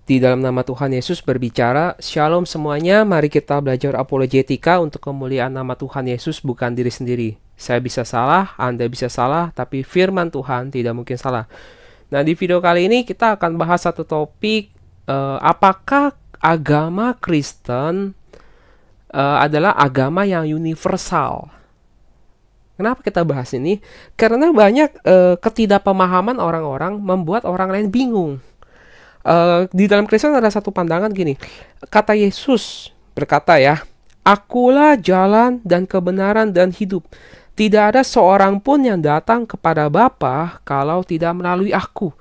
Di dalam nama Tuhan Yesus berbicara, Shalom semuanya, mari kita belajar apologetika untuk kemuliaan nama Tuhan Yesus, bukan diri sendiri. Saya bisa salah, Anda bisa salah, tapi firman Tuhan tidak mungkin salah. Nah, di video kali ini kita akan bahas satu topik, apakah agama Kristen adalah agama yang universal. Kenapa kita bahas ini? Karena banyak ketidakpemahaman orang-orang membuat orang lain bingung. Di dalam Kristen ada satu pandangan gini. Kata Yesus berkata ya, "Akulah jalan dan kebenaran dan hidup. Tidak ada seorang pun yang datang kepada Bapa kalau tidak melalui aku."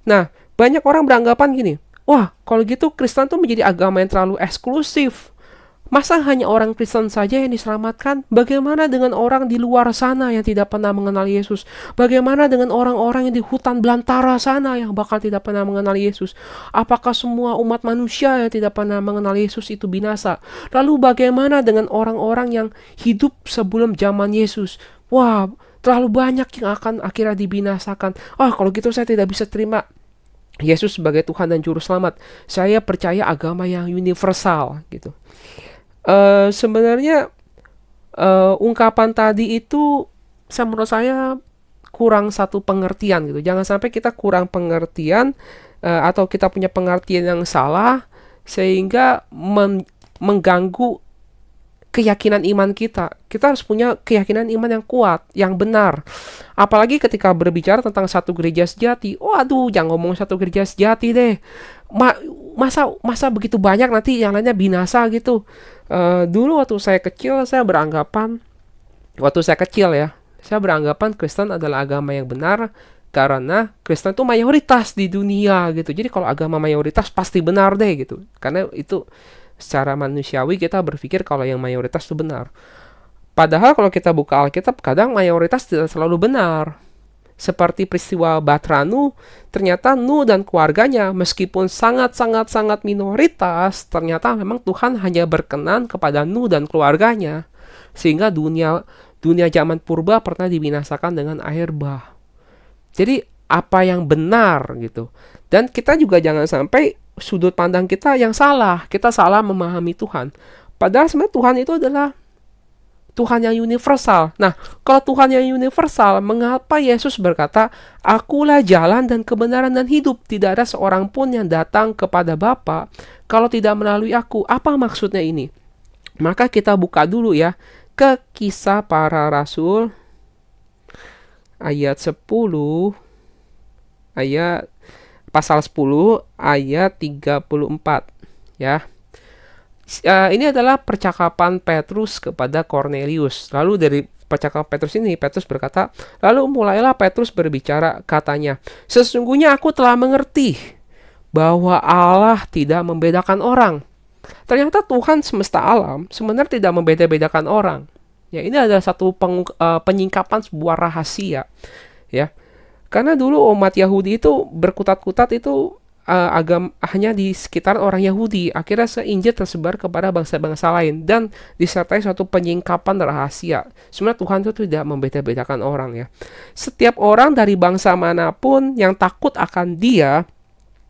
Nah, banyak orang beranggapan gini, wah, kalau gitu Kristen tuh menjadi agama yang terlalu eksklusif. Masa hanya orang Kristen saja yang diselamatkan? Bagaimana dengan orang di luar sana yang tidak pernah mengenal Yesus? Bagaimana dengan orang-orang yang di hutan belantara sana yang bahkan tidak pernah mengenal Yesus? Apakah semua umat manusia yang tidak pernah mengenal Yesus itu binasa? Lalu bagaimana dengan orang-orang yang hidup sebelum zaman Yesus? Wah, terlalu banyak yang akan akhirnya dibinasakan. Kalau gitu saya tidak bisa terima Yesus sebagai Tuhan dan Juru Selamat. Saya percaya agama yang universal gitu. Sebenarnya ungkapan tadi itu menurut saya kurang satu pengertian gitu. Jangan sampai kita kurang pengertian atau kita punya pengertian yang salah sehingga mengganggu keyakinan iman kita. Kita harus punya keyakinan iman yang kuat, yang benar. Apalagi ketika berbicara tentang satu gereja sejati. Waduh, jangan ngomong satu gereja sejati deh. Masa begitu banyak nanti yang lainnya binasa gitu. Dulu waktu saya kecil, saya beranggapan Kristen adalah agama yang benar karena Kristen itu mayoritas di dunia gitu. Jadi kalau agama mayoritas pasti benar deh gitu. Karena itu secara manusiawi kita berpikir kalau yang mayoritas itu benar. Padahal kalau kita buka Alkitab, kadang mayoritas tidak selalu benar. Seperti peristiwa Batranu, ternyata Nuh dan keluarganya meskipun sangat-sangat minoritas, ternyata memang Tuhan hanya berkenan kepada Nuh dan keluarganya. Sehingga dunia zaman purba pernah dibinasakan dengan air bah. Jadi apa yang benar gitu. Dan kita juga jangan sampai sudut pandang kita yang salah. Kita salah memahami Tuhan. Padahal sebenarnya Tuhan itu adalah Tuhan yang universal. Nah, kalau Tuhan yang universal, mengapa Yesus berkata, "Akulah jalan dan kebenaran dan hidup. Tidak ada seorang pun yang datang kepada Bapa kalau tidak melalui aku." Apa maksudnya ini? Maka kita buka dulu ya ke Kisah Para Rasul ayat 10 pasal 10 ayat 34 ya. Ini adalah percakapan Petrus kepada Cornelius. Lalu dari percakapan Petrus ini, Petrus berkata, lalu mulailah Petrus berbicara, katanya, "Sesungguhnya aku telah mengerti bahwa Allah tidak membedakan orang." Ternyata Tuhan semesta alam sebenarnya tidak membeda-bedakan orang. Ya, ini adalah satu penyingkapan sebuah rahasia. Ya, karena dulu umat Yahudi itu berkutat-kutat itu hanya di sekitar orang Yahudi. Akhirnya Injil tersebar kepada bangsa-bangsa lain dan disertai suatu penyingkapan rahasia. Sebenarnya Tuhan itu tidak membeda-bedakan orang ya. Setiap orang dari bangsa manapun yang takut akan Dia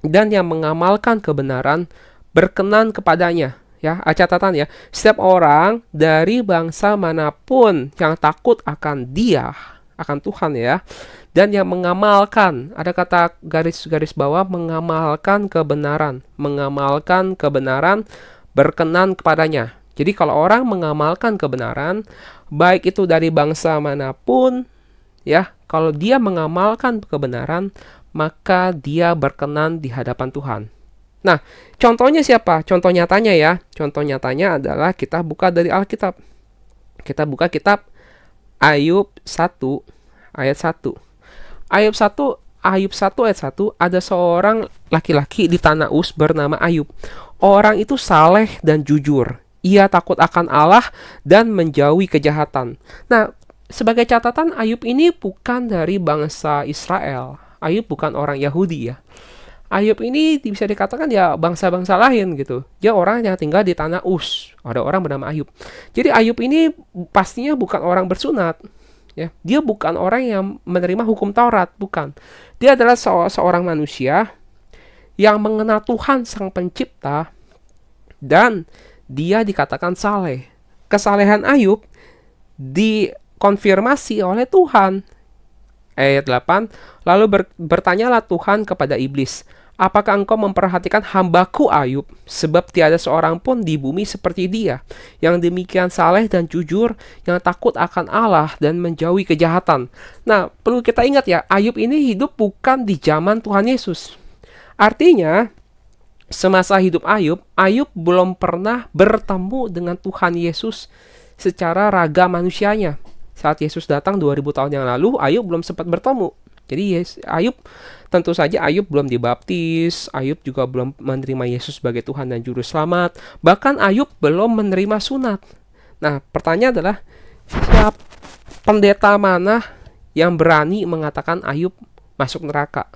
dan yang mengamalkan kebenaran berkenan kepadanya. Ya, catatan ya. Setiap orang dari bangsa manapun yang takut akan Dia, akan Tuhan ya, dan yang mengamalkan, ada kata garis-garis bawah, mengamalkan kebenaran berkenan kepadanya. Jadi kalau orang mengamalkan kebenaran, baik itu dari bangsa manapun ya, kalau dia mengamalkan kebenaran, maka dia berkenan di hadapan Tuhan. Nah, contohnya siapa? Contoh nyatanya ya. Contoh nyatanya adalah kita buka dari Alkitab. Kita buka kitab Ayub 1 ayat 1. Ayub 1 ayat 1, ada seorang laki-laki di tanah Uz bernama Ayub. Orang itu saleh dan jujur. Ia takut akan Allah dan menjauhi kejahatan. Nah, sebagai catatan, Ayub ini bukan dari bangsa Israel. Ayub bukan orang Yahudi ya. Ayub ini bisa dikatakan ya bangsa-bangsa lain gitu. Dia orang yang tinggal di tanah Uz. Ada orang bernama Ayub. Jadi Ayub ini pastinya bukan orang bersunat. Ya, dia bukan orang yang menerima hukum Taurat, bukan. Dia adalah seorang manusia yang mengenal Tuhan Sang Pencipta, dan dia dikatakan saleh. Kesalehan Ayub dikonfirmasi oleh Tuhan. Ayat 8, lalu bertanyalah Tuhan kepada iblis, apakah engkau memperhatikan hambaku Ayub, sebab tiada seorang pun di bumi seperti dia, yang demikian saleh dan jujur, yang takut akan Allah dan menjauhi kejahatan. Nah, perlu kita ingat ya, Ayub ini hidup bukan di zaman Tuhan Yesus. Artinya, semasa hidup Ayub, Ayub belum pernah bertemu dengan Tuhan Yesus secara raga manusianya. Saat Yesus datang 2000 tahun yang lalu, Ayub belum sempat bertemu. Jadi Ayub, tentu saja Ayub belum dibaptis, Ayub juga belum menerima Yesus sebagai Tuhan dan Juru Selamat. Bahkan Ayub belum menerima sunat. Nah, pertanyaan adalah, siapa pendeta mana yang berani mengatakan Ayub masuk neraka?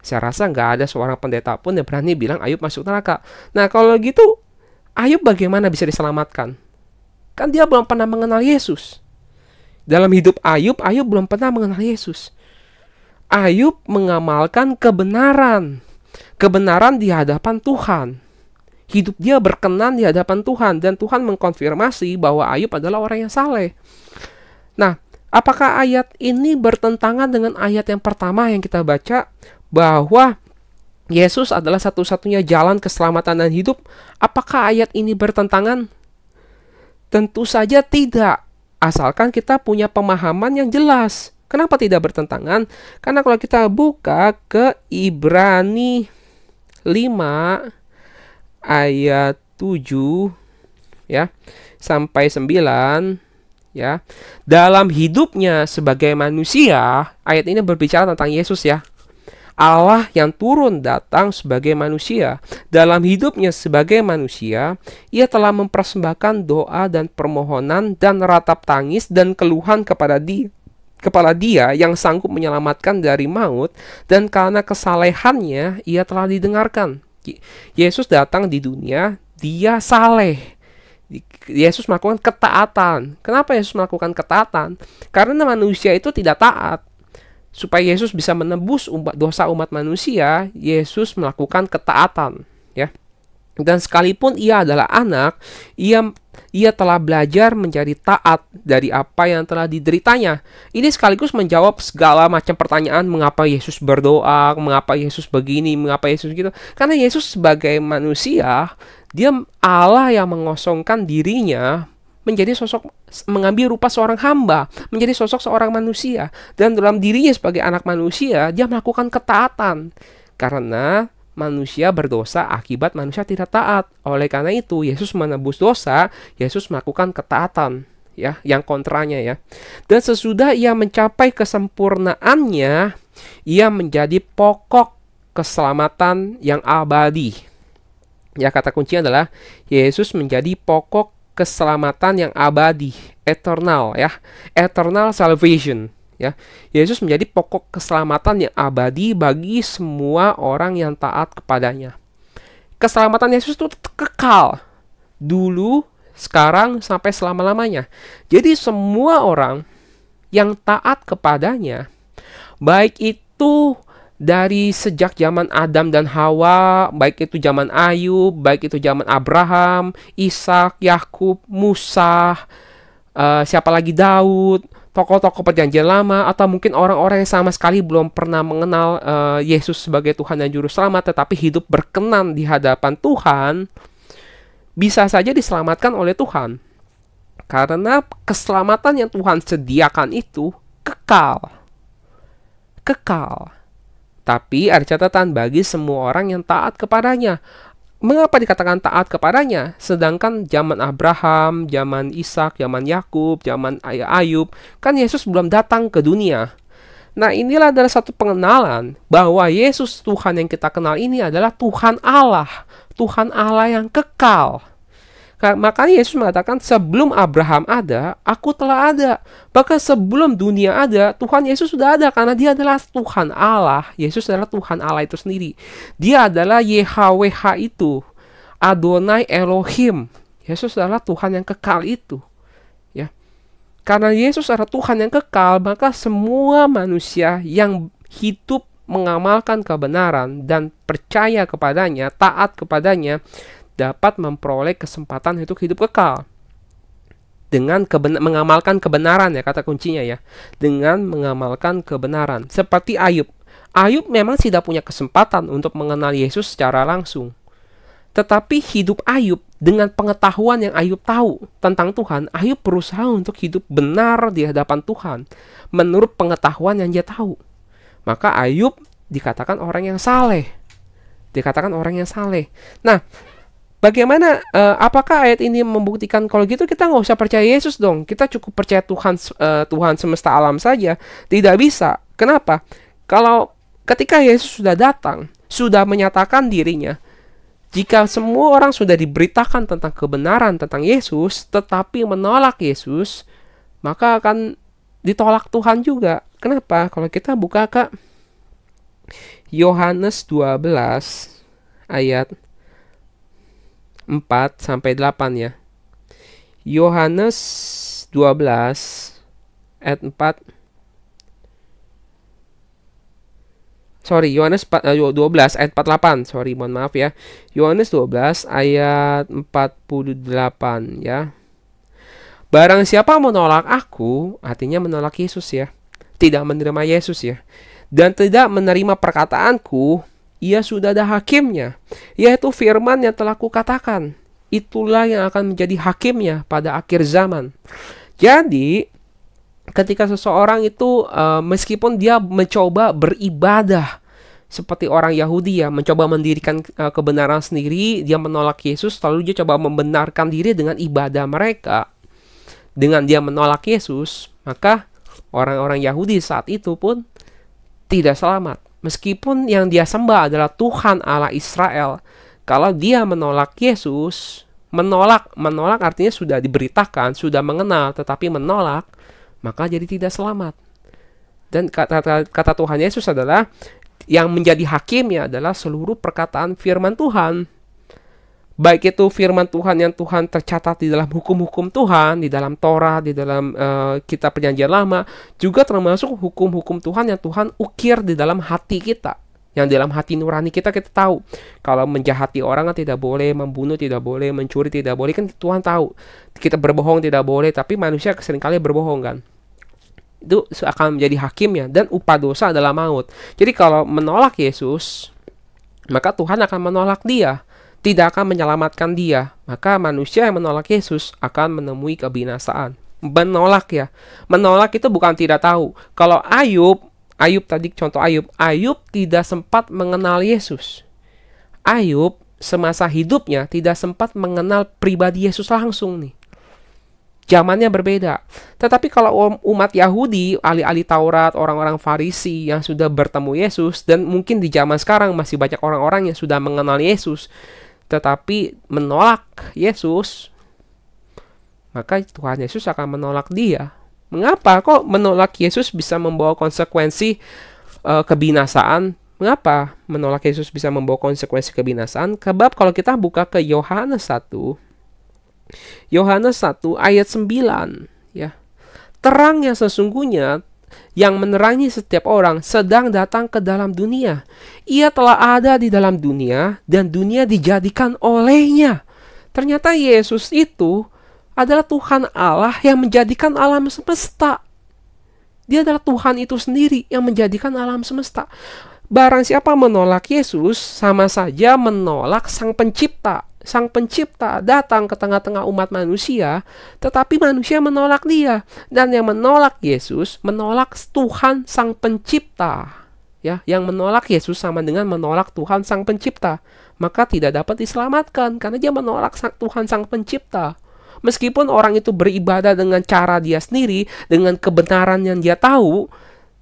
Saya rasa nggak ada seorang pendeta pun yang berani bilang Ayub masuk neraka. Nah, kalau gitu, Ayub bagaimana bisa diselamatkan? Kan dia belum pernah mengenal Yesus. Dalam hidup Ayub, Ayub belum pernah mengenal Yesus. Ayub mengamalkan kebenaran. Kebenaran di hadapan Tuhan. Hidup dia berkenan di hadapan Tuhan. Dan Tuhan mengkonfirmasi bahwa Ayub adalah orang yang saleh. Nah, apakah ayat ini bertentangan dengan ayat yang pertama yang kita baca? Bahwa Yesus adalah satu-satunya jalan keselamatan dan hidup. Apakah ayat ini bertentangan? Tentu saja tidak, asalkan kita punya pemahaman yang jelas. Kenapa tidak bertentangan? Karena kalau kita buka ke Ibrani 5 ayat 7 ya sampai 9 ya. Dalam hidupnya sebagai manusia, ayat ini berbicara tentang Yesus ya. Allah yang turun datang sebagai manusia. Dalam hidupnya sebagai manusia, ia telah mempersembahkan doa dan permohonan dan ratap tangis dan keluhan kepada dia yang sanggup menyelamatkan dari maut, dan karena kesalehannya ia telah didengarkan. Yesus datang di dunia, dia saleh. Yesus melakukan ketaatan. Kenapa Yesus melakukan ketaatan? Karena manusia itu tidak taat. Supaya Yesus bisa menebus dosa umat manusia, Yesus melakukan ketaatan, ya. Dan sekalipun ia adalah anak, ia telah belajar menjadi taat dari apa yang telah dideritanya. Ini sekaligus menjawab segala macam pertanyaan, mengapa Yesus berdoa, mengapa Yesus begini, mengapa Yesus gitu. Karena Yesus sebagai manusia, dia Allah yang mengosongkan dirinya menjadi sosok, mengambil rupa seorang hamba, menjadi sosok seorang manusia. Dan dalam dirinya sebagai anak manusia, dia melakukan ketaatan. Karena manusia berdosa akibat manusia tidak taat. Oleh karena itu, Yesus menebus dosa, Yesus melakukan ketaatan, ya, yang kontranya ya. Dan sesudah ia mencapai kesempurnaannya, ia menjadi pokok keselamatan yang abadi. Ya, kata kuncinya adalah Yesus menjadi pokok keselamatan yang abadi, eternal ya, eternal salvation ya. Yesus menjadi pokok keselamatan yang abadi bagi semua orang yang taat kepadanya. Keselamatan Yesus itu kekal, dulu, sekarang, sampai selama-lamanya. Jadi semua orang yang taat kepadanya, baik itu dari sejak zaman Adam dan Hawa, baik itu zaman Ayub, baik itu zaman Abraham, Ishak, Yakub, Musa, siapa lagi, Daud, tokoh-tokoh perjanjian lama, atau mungkin orang-orang yang sama sekali belum pernah mengenal Yesus sebagai Tuhan dan Juru Selamat, tetapi hidup berkenan di hadapan Tuhan, bisa saja diselamatkan oleh Tuhan. Karena keselamatan yang Tuhan sediakan itu kekal. Kekal. Tapi ada catatan bagi semua orang yang taat kepadanya. Mengapa dikatakan taat kepadanya? Sedangkan zaman Abraham, zaman Ishak, zaman Yakub, zaman Ayub, kan Yesus belum datang ke dunia. Nah, inilah adalah satu pengenalan bahwa Yesus Tuhan yang kita kenal ini adalah Tuhan Allah. Tuhan Allah yang kekal. Makanya Yesus mengatakan, sebelum Abraham ada, aku telah ada. Bahkan sebelum dunia ada, Tuhan Yesus sudah ada. Karena dia adalah Tuhan Allah. Yesus adalah Tuhan Allah itu sendiri. Dia adalah YHWH itu. Adonai Elohim. Yesus adalah Tuhan yang kekal itu. Ya. Karena Yesus adalah Tuhan yang kekal, maka semua manusia yang hidup mengamalkan kebenaran dan percaya kepadanya, taat kepadanya, dapat memperoleh kesempatan untuk hidup kekal. Dengan mengamalkan kebenaran, ya kata kuncinya ya. Dengan mengamalkan kebenaran. Seperti Ayub. Ayub memang tidak punya kesempatan untuk mengenal Yesus secara langsung. Tetapi hidup Ayub dengan pengetahuan yang Ayub tahu tentang Tuhan, Ayub berusaha untuk hidup benar di hadapan Tuhan menurut pengetahuan yang dia tahu. Maka Ayub dikatakan orang yang saleh. Dikatakan orang yang saleh. Nah, bagaimana, apakah ayat ini membuktikan kalau gitu kita nggak usah percaya Yesus dong? Kita cukup percaya Tuhan semesta alam saja? Tidak bisa. Kenapa? Kalau ketika Yesus sudah datang, sudah menyatakan dirinya, jika semua orang sudah diberitakan tentang kebenaran tentang Yesus, tetapi menolak Yesus, maka akan ditolak Tuhan juga. Kenapa? Kalau kita buka ke Yohanes 12 ayat 4-8 ya. Yohanes 12 ayat 4. Yohanes 12 ayat 48. Mohon maaf ya. Yohanes 12 ayat 48 ya. Barang siapa menolak aku, artinya menolak Yesus ya. Tidak menerima Yesus ya. Dan tidak menerima perkataanku, ia sudah ada hakimnya, yaitu firman yang telah kukatakan. Itulah yang akan menjadi hakimnya pada akhir zaman. Jadi, ketika seseorang itu meskipun dia mencoba beribadah seperti orang Yahudi ya, mencoba mendirikan kebenaran sendiri, dia menolak Yesus, lalu dia coba membenarkan diri dengan ibadah mereka. Dengan dia menolak Yesus, maka orang-orang Yahudi saat itu pun tidak selamat. Meskipun yang dia sembah adalah Tuhan Allah Israel, kalau dia menolak Yesus, menolak artinya sudah diberitakan, sudah mengenal, tetapi menolak, maka jadi tidak selamat. Dan kata Tuhan Yesus adalah, yang menjadi hakimnya adalah seluruh perkataan firman Tuhan. Baik itu firman Tuhan yang Tuhan tercatat di dalam hukum-hukum Tuhan, di dalam Torah, di dalam kitab perjanjian lama, juga termasuk hukum-hukum Tuhan yang Tuhan ukir di dalam hati kita. Yang dalam hati nurani kita tahu. Kalau menjahati orang kan tidak boleh, membunuh tidak boleh, mencuri tidak boleh, kan Tuhan tahu. Kita berbohong tidak boleh, tapi manusia seringkali berbohong kan. Itu akan menjadi hakimnya, dan upah dosa adalah maut. Jadi kalau menolak Yesus, maka Tuhan akan menolak dia, tidak akan menyelamatkan dia. Maka manusia yang menolak Yesus akan menemui kebinasaan. Menolak ya. Menolak itu bukan tidak tahu. Kalau Ayub tadi contoh Ayub tidak sempat mengenal Yesus. Ayub semasa hidupnya tidak sempat mengenal pribadi Yesus langsung nih. Zamannya berbeda. Tetapi kalau umat Yahudi, ahli-ahli Taurat, orang-orang Farisi yang sudah bertemu Yesus, dan mungkin di zaman sekarang masih banyak orang-orang yang sudah mengenal Yesus, tetapi menolak Yesus, maka Tuhan Yesus akan menolak dia. Mengapa? Kok menolak Yesus bisa membawa konsekuensi kebinasaan? Mengapa menolak Yesus bisa membawa konsekuensi kebinasaan? Sebab kalau kita buka ke Yohanes 1 ayat 9 ya. Terang yang sesungguhnya yang menerangi setiap orang sedang datang ke dalam dunia. Ia telah ada di dalam dunia dan dunia dijadikan olehnya. Ternyata Yesus itu adalah Tuhan Allah yang menjadikan alam semesta. Dia adalah Tuhan itu sendiri yang menjadikan alam semesta. Barang siapa menolak Yesus, sama saja menolak Sang Pencipta. Sang Pencipta datang ke tengah-tengah umat manusia, tetapi manusia menolak dia. Dan yang menolak Yesus, menolak Tuhan Sang Pencipta. Ya, yang menolak Yesus sama dengan menolak Tuhan Sang Pencipta. Maka tidak dapat diselamatkan, karena dia menolak Tuhan Sang Pencipta. Meskipun orang itu beribadah dengan cara dia sendiri, dengan kebenaran yang dia tahu,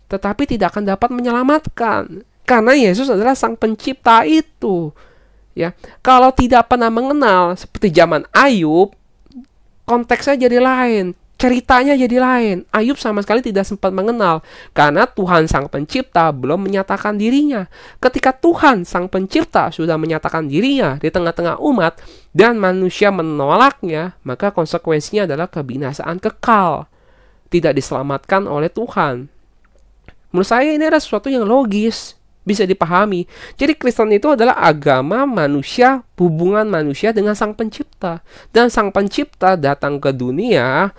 tetapi tidak akan dapat menyelamatkan. Karena Yesus adalah Sang Pencipta itu. Ya, kalau tidak pernah mengenal seperti zaman Ayub, konteksnya jadi lain, ceritanya jadi lain. Ayub sama sekali tidak sempat mengenal karena Tuhan Sang Pencipta belum menyatakan dirinya. Ketika Tuhan Sang Pencipta sudah menyatakan dirinya di tengah-tengah umat dan manusia menolaknya, maka konsekuensinya adalah kebinasaan kekal, tidak diselamatkan oleh Tuhan. Menurut saya ini adalah sesuatu yang logis. bisa dipahami. Jadi Kristen itu adalah agama manusia, hubungan manusia dengan Sang Pencipta. Dan Sang Pencipta datang ke dunia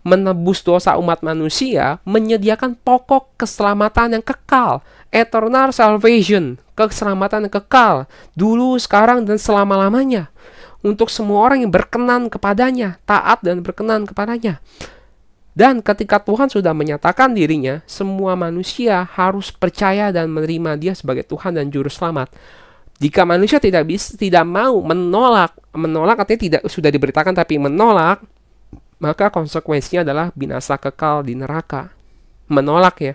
menebus dosa umat manusia, menyediakan pokok keselamatan yang kekal, eternal salvation, keselamatan yang kekal, dulu, sekarang, dan selama-lamanya, untuk semua orang yang berkenan kepadanya, taat dan berkenan kepadanya. Dan ketika Tuhan sudah menyatakan dirinya, semua manusia harus percaya dan menerima Dia sebagai Tuhan dan Juru Selamat. Jika manusia tidak mau menolak artinya tidak sudah diberitakan tapi menolak, maka konsekuensinya adalah binasa kekal di neraka. Menolak ya.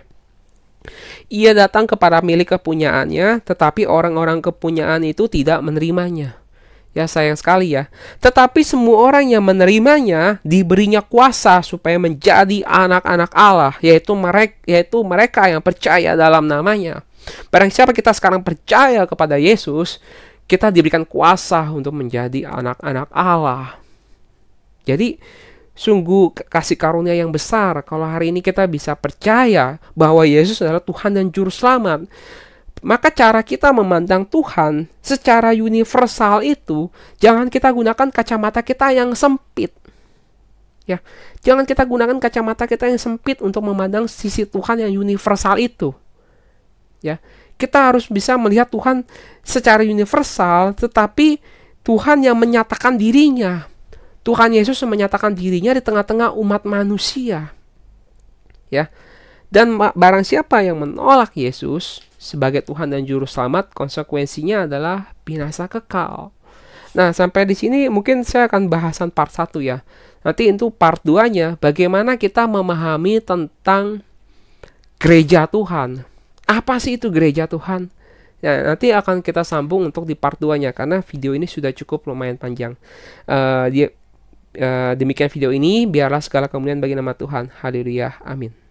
Ia datang kepada milik kepunyaannya, tetapi orang-orang kepunyaan itu tidak menerimanya. Ya, sayang sekali ya. Tetapi semua orang yang menerimanya diberinya kuasa supaya menjadi anak-anak Allah, yaitu mereka yang percaya dalam namanya. Barang siapa kita sekarang percaya kepada Yesus, kita diberikan kuasa untuk menjadi anak-anak Allah. Jadi sungguh kasih karunia yang besar kalau hari ini kita bisa percaya bahwa Yesus adalah Tuhan dan Juru Selamat. Maka cara kita memandang Tuhan secara universal itu, jangan kita gunakan kacamata kita yang sempit. Ya, jangan kita gunakan kacamata kita yang sempit untuk memandang sisi Tuhan yang universal itu. Ya, kita harus bisa melihat Tuhan secara universal, tetapi Tuhan yang menyatakan dirinya. Tuhan Yesus menyatakan dirinya di tengah-tengah umat manusia. Ya. Dan barang siapa yang menolak Yesus sebagai Tuhan dan Juru Selamat, konsekuensinya adalah binasa kekal. Nah, sampai di sini mungkin saya akan bahasan part 1 ya. Nanti itu part 2-nya, bagaimana kita memahami tentang gereja Tuhan. Apa sih itu gereja Tuhan? Ya, nanti akan kita sambung untuk di part 2-nya, karena video ini sudah cukup lumayan panjang. Demikian video ini, biarlah segala kemuliaan bagi nama Tuhan. Haleluya, amin.